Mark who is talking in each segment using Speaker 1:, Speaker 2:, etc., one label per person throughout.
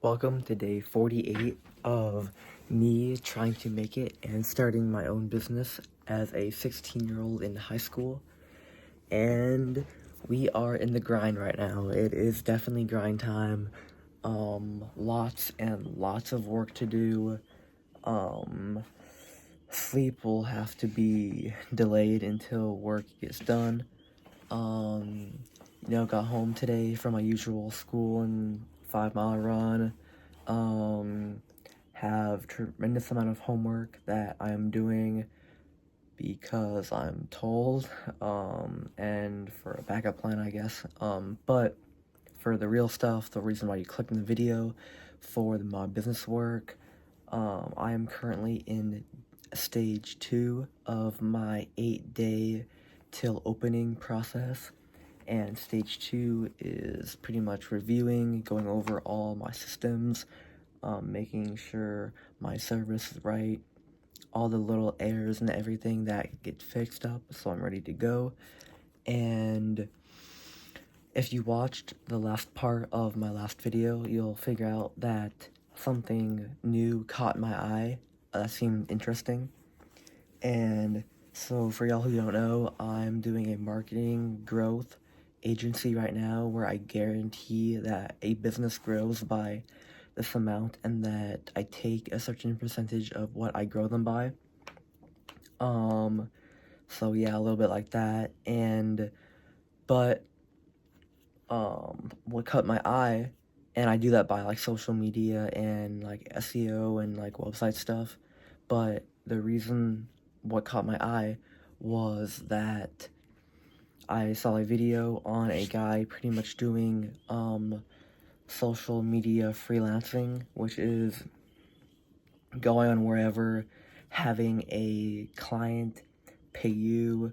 Speaker 1: Welcome to day 48 of me trying to make it and starting my own business as a 16-year-old in high school. And we are in the grind right now. It is definitely grind time. Lots and lots of work to do. Sleep will have to be delayed until work gets done. Got home today from my usual school and 5 mile run. Have tremendous amount of homework that I'm doing because I'm told, and for a backup plan, I guess. But for the real stuff, the reason why you clicked in the video for my business work, I am currently in stage 2 of my 8-day till opening process. And stage 2 is pretty much reviewing, going over all my systems, making sure my service is right, all the little errors and everything that get fixed up, so I'm ready to go. And if you watched the last part of my last video, you'll figure out that something new caught my eye that seemed interesting. And so for y'all who don't know, I'm doing a marketing growth agency right now where I guarantee that a business grows by this amount and that I take a certain percentage of what I grow them by. So yeah, a little bit like that. But what caught my eye, and I do that by like social media and like SEO and like website stuff, but the reason what caught my eye was that I saw a video on a guy pretty much doing social media freelancing, which is going on wherever, having a client pay you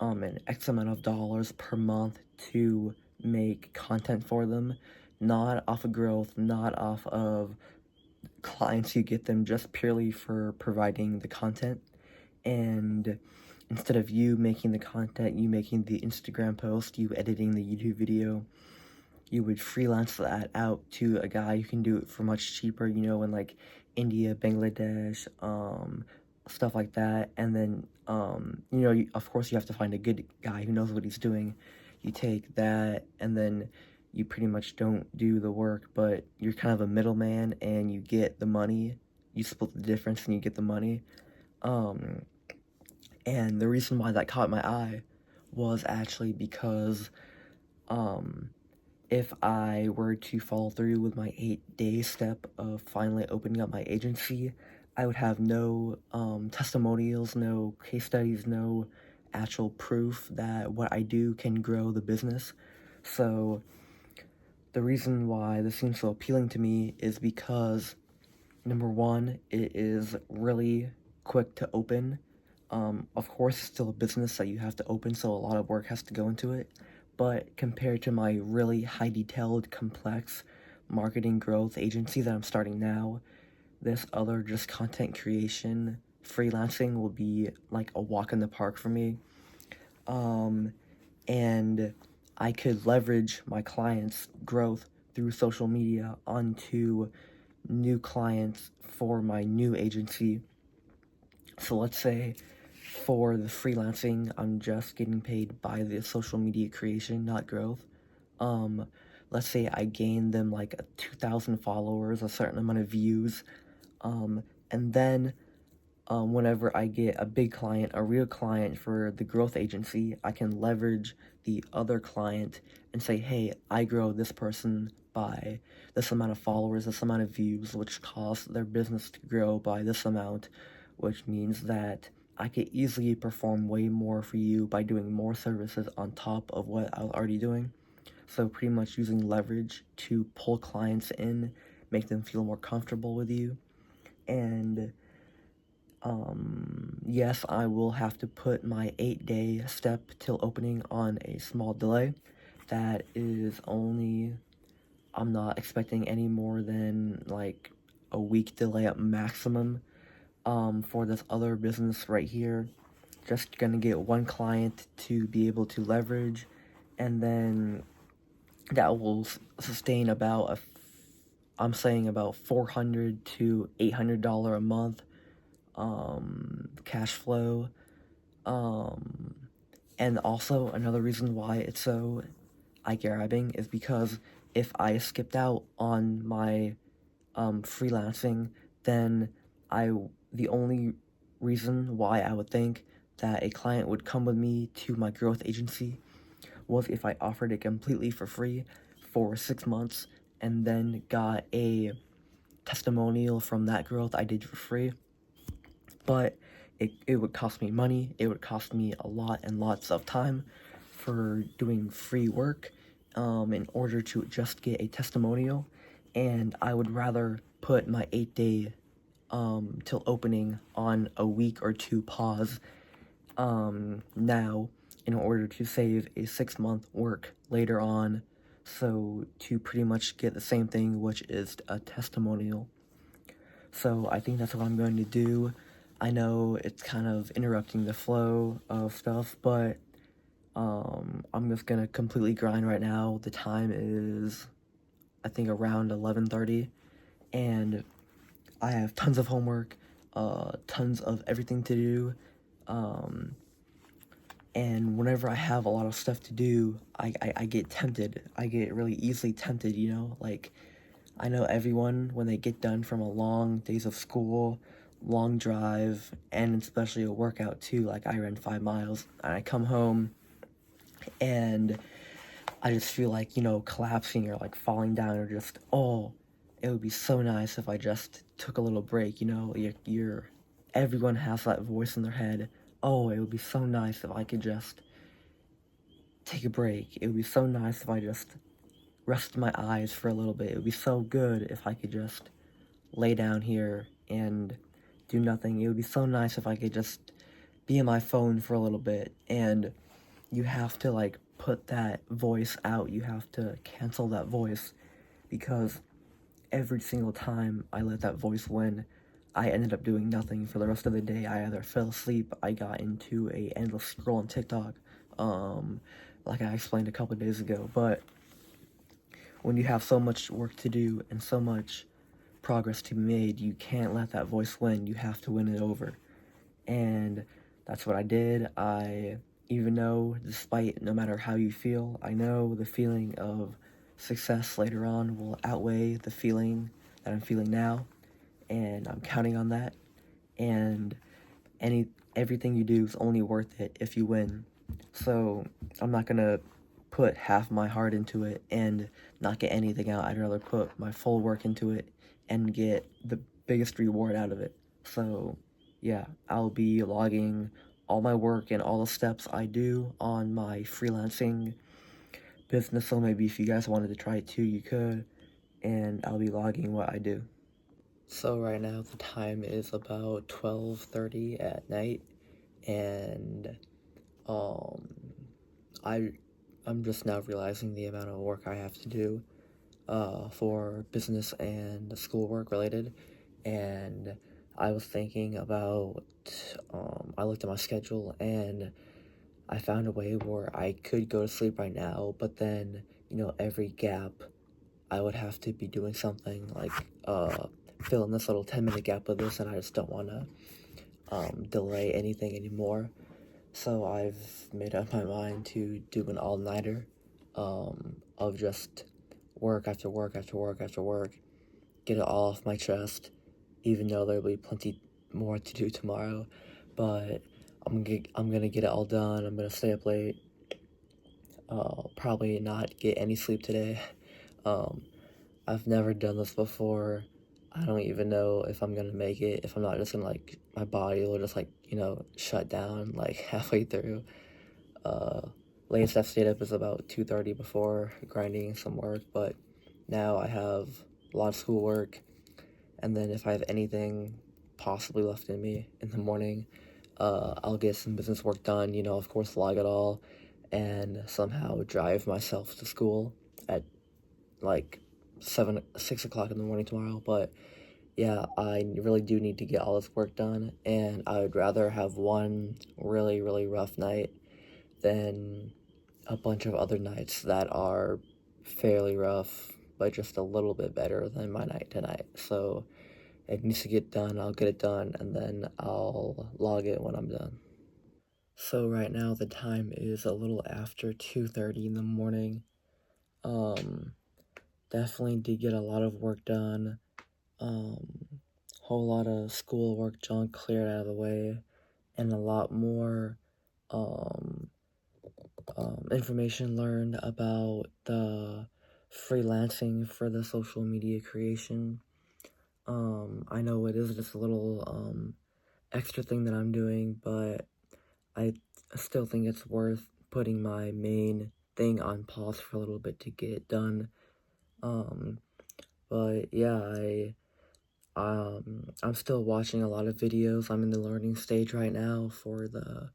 Speaker 1: an X amount of dollars per month to make content for them, not off of growth, not off of clients you get them, just purely for providing the content. And instead of you making the content, you making the Instagram post, you editing the YouTube video, you would freelance that out to a guy who can do it for much cheaper, in like India, Bangladesh, stuff like that. And then, of course you have to find a good guy who knows what he's doing. You take that, and then you pretty much don't do the work, but you're kind of a middleman, and you get the money. You split the difference, and you get the money. And the reason why that caught my eye was actually because, if I were to follow through with my 8-day step of finally opening up my agency, I would have no testimonials, no case studies, no actual proof that what I do can grow the business. So the reason why this seems so appealing to me is because, number one, it is really quick to open. Of course, it's still a business that you have to open, so a lot of work has to go into it. But compared to my really high-detailed, complex marketing growth agency that I'm starting now, this other just content creation, freelancing will be like a walk in the park for me. And I could leverage my clients' growth through social media onto new clients for my new agency. So let's say for the freelancing, I'm just getting paid by the social media creation, not growth. Let's say I gain them like 2,000 followers, a certain amount of views, and then whenever I get a big client, a real client for the growth agency, I can leverage the other client and say, hey, I grow this person by this amount of followers, this amount of views, which caused their business to grow by this amount, which means that I could easily perform way more for you by doing more services on top of what I was already doing. So pretty much using leverage to pull clients in, make them feel more comfortable with you. And yes, I will have to put my 8-day step till opening on a small delay. That is only, I'm not expecting any more than like a week delay at maximum. For this other business right here, just gonna get one client to be able to leverage, and then that will sustain about I'm saying about $400 to $800 a month cash flow. And also another reason why it's so eye-grabbing is because if I skipped out on my freelancing, then the only reason why I would think that a client would come with me to my growth agency was if I offered it completely for free for 6 months and then got a testimonial from that growth I did for free. But it would cost me money, it would cost me a lot and lots of time for doing free work in order to just get a testimonial, and I would rather put my 8-day till opening on a week or two pause now in order to save a 6-month work later on, so to pretty much get the same thing, which is a testimonial. So I think that's what I'm going to do. I know it's kind of interrupting the flow of stuff, but I'm just gonna completely grind right now. The time is, I think, around 11:30, and I have tons of homework, tons of everything to do, and whenever I have a lot of stuff to do, I get tempted. I get really easily tempted, you know? Like, I know everyone, when they get done from a long days of school, long drive, and especially a workout too, like I ran 5 miles, and I come home, and I just feel like, you know, collapsing or like falling down, or just, oh, it would be so nice if I just took a little break, you know? Everyone has that voice in their head, oh, it would be so nice if I could just take a break. It would be so nice if I just rest my eyes for a little bit. It would be so good if I could just lay down here and do nothing. It would be so nice if I could just be on my phone for a little bit. And you have to, like, put that voice out. You have to cancel that voice, because every single time I let that voice win, I ended up doing nothing for the rest of the day. I either fell asleep, I got into a endless scroll on TikTok, like I explained a couple days ago. But when you have so much work to do and so much progress to be made, you can't let that voice win. You have to win it over. And that's what I did. Even though, despite no matter how you feel, I know the feeling of success later on will outweigh the feeling that I'm feeling now, and I'm counting on that. And everything you do is only worth it if you win. So I'm not gonna put half my heart into it and not get anything out. I'd rather put my full work into it and get the biggest reward out of it. So yeah, I'll be logging all my work and all the steps I do on my freelancing business. So maybe if you guys wanted to try it too, you could. And I'll be logging what I do. So right now the time is about 12:30 at night, and I'm just now realizing the amount of work I have to do for business and schoolwork related. And I was thinking about, I looked at my schedule, and I found a way where I could go to sleep right now, but then, you know, every gap I would have to be doing something, like fill in this little 10-minute gap with this, and I just don't want to delay anything anymore. So I've made up my mind to do an all-nighter of just work after work after work after work, get it all off my chest, even though there'll be plenty more to do tomorrow. But I'm gonna get it all done. I'm gonna stay up late, probably not get any sleep today. I've never done this before. I don't even know if I'm gonna make it, if I'm not just gonna, like, my body will just, like, you know, shut down, like, halfway through. Latest I've stayed up is about 2:30 before grinding some work, but now I have a lot of schoolwork, and then if I have anything possibly left in me in the morning, I'll get some business work done, you know, of course, log it all, and somehow drive myself to school at, like, 6 o'clock in the morning tomorrow. But yeah, I really do need to get all this work done, and I would rather have one really, really rough night than a bunch of other nights that are fairly rough, but just a little bit better than my night tonight. So it needs to get done, I'll get it done, and then I'll log it when I'm done. So right now the time is a little after 2:30 in the morning. Definitely did get a lot of work done. Whole lot of schoolwork junk cleared out of the way, and a lot more information learned about the freelancing for the social media creation. I know it is just a little extra thing that I'm doing, but I still think it's worth putting my main thing on pause for a little bit to get it done. But yeah, I'm still watching a lot of videos. I'm in the learning stage right now for the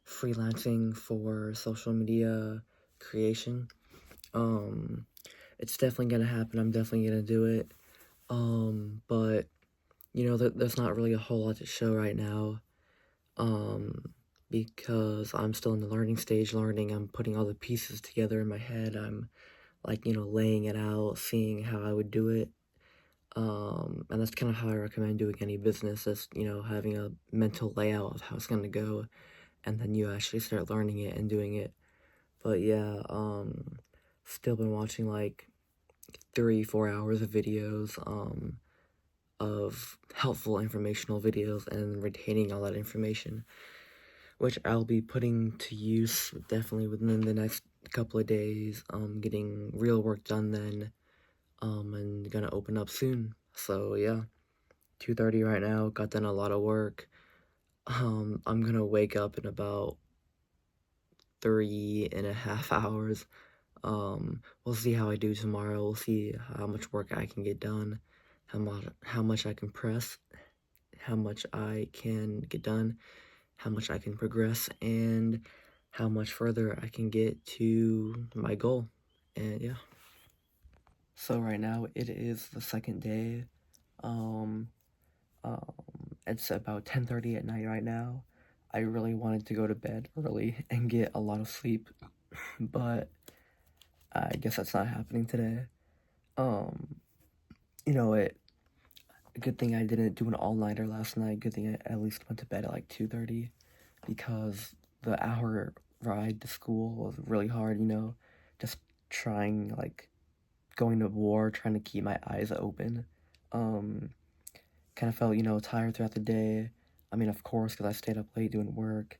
Speaker 1: freelancing for social media creation. It's definitely gonna happen. I'm definitely gonna do it. But you know, there's not really a whole lot to show right now. Because I'm still in the learning stage, I'm putting all the pieces together in my head. I'm like, you know, laying it out, seeing how I would do it. And that's kind of how I recommend doing any business, is, you know, having a mental layout of how it's gonna go, and then you actually start learning it and doing it. But yeah, still been watching like 3-4 hours of videos, of helpful informational videos, and retaining all that information, which I'll be putting to use definitely within the next couple of days, getting real work done then, and gonna open up soon. So yeah, 2:30 right now, got done a lot of work. I'm gonna wake up in about 3.5 hours. We'll see how I do tomorrow. We'll see how much work I can get done, how much I can press, how much I can get done, how much I can progress, and how much further I can get to my goal. And yeah. So right now it is the second day. It's about 10:30 at night right now. I really wanted to go to bed early and get a lot of sleep, but I guess that's not happening today. You know, a good thing I didn't do an all-nighter last night. Good thing I at least went to bed at like 2:30, because the hour ride to school was really hard, you know, just trying, like, going to war, trying to keep my eyes open. Kind of felt, you know, tired throughout the day. I mean, of course, because I stayed up late doing work.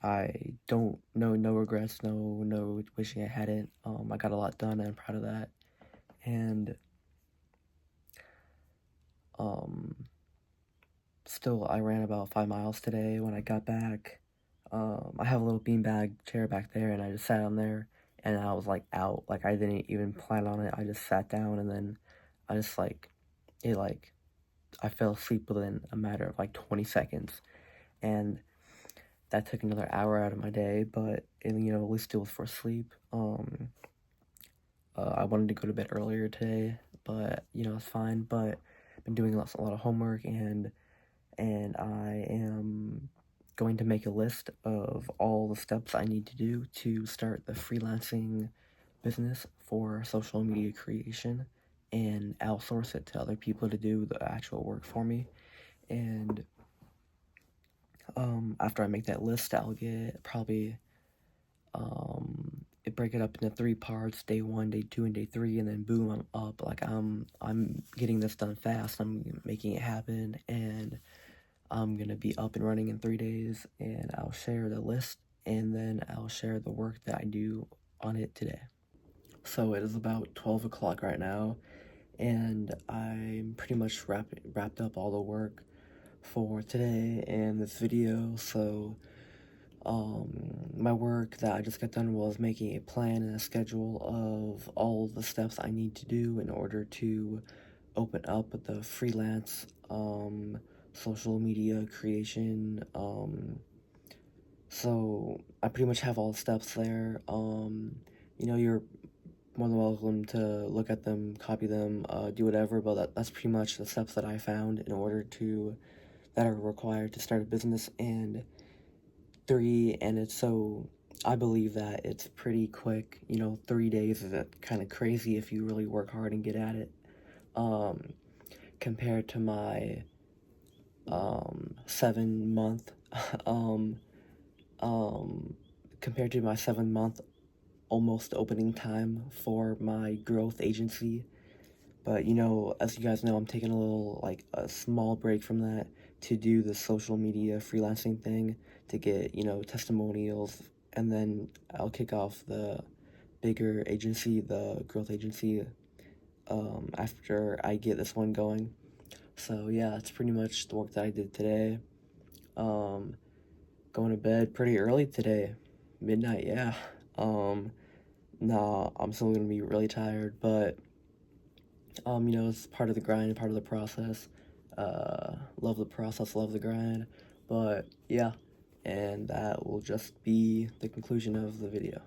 Speaker 1: I don't, no regrets, no wishing I hadn't. I got a lot done, and I'm proud of that. And, still, I ran about 5 miles today when I got back. I have a little beanbag chair back there, and I just sat on there, and I was, like, out. Like, I didn't even plan on it. I just sat down, and then I just, like, I fell asleep within a matter of, like, 20 seconds. And that took another hour out of my day, but, you know, at least it was for sleep. I wanted to go to bed earlier today, but, you know, it's fine. But I've been doing a lot of homework, and I am going to make a list of all the steps I need to do to start the freelancing business for social media creation, and outsource it to other people to do the actual work for me. And after I make that list, I'll get probably break it up into 3 parts: day 1, day 2, and day 3, and then boom, I'm up. Like, I'm getting this done fast. I'm making it happen, and I'm gonna be up and running in 3 days, and I'll share the list, and then I'll share the work that I do on it today. So it is about 12 o'clock right now, and I'm pretty much wrapped up all the work for today and this video. So my work that I just got done was making a plan and a schedule of all the steps I need to do in order to open up the freelance social media creation. So I pretty much have all the steps there. You know, you're more than welcome to look at them, copy them, do whatever, but that's pretty much the steps that I found in order that are required to start a business. And it's so I believe that it's pretty quick. 3 days is kind of crazy if you really work hard and get at it. Um, compared to my 7 month, um, um, compared to my 7 month almost opening time for my growth agency. But as you guys know, I'm taking a little, like, a small break from that to do the social media freelancing thing to get, testimonials, and then I'll kick off the bigger agency, the growth agency, after I get this one going. So yeah, that's pretty much the work that I did today. Um, going to bed pretty early today, midnight, yeah. Um, nah, I'm still gonna be really tired, but it's part of the grind, part of the process. Love the process, love the grind. But yeah, and that will just be the conclusion of the video.